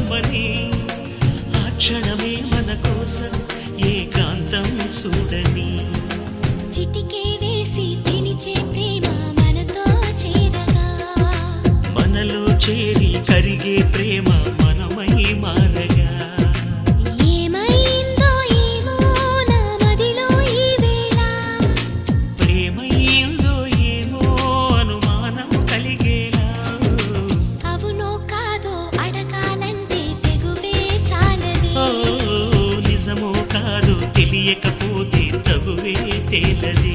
రమ్మని ఆ క్షణమే మన కోసం ఏకాంతం చూడని చిటికే వేసి పిలిచే ప్రేమ మనతో చేరగా మనలో చేరి కరిగే ప్రేమ మనమై మారగా ఏమైందో ఏమో నా మదిలో ఈ వేళ ప్రేమైందో ఏమో అనుమానం కలిగేలా అవునో కాదో అడగాలంటే తెగువే చాలదే ఓ నిజమో కాదో తెలియకపోతే తగువే తేలదే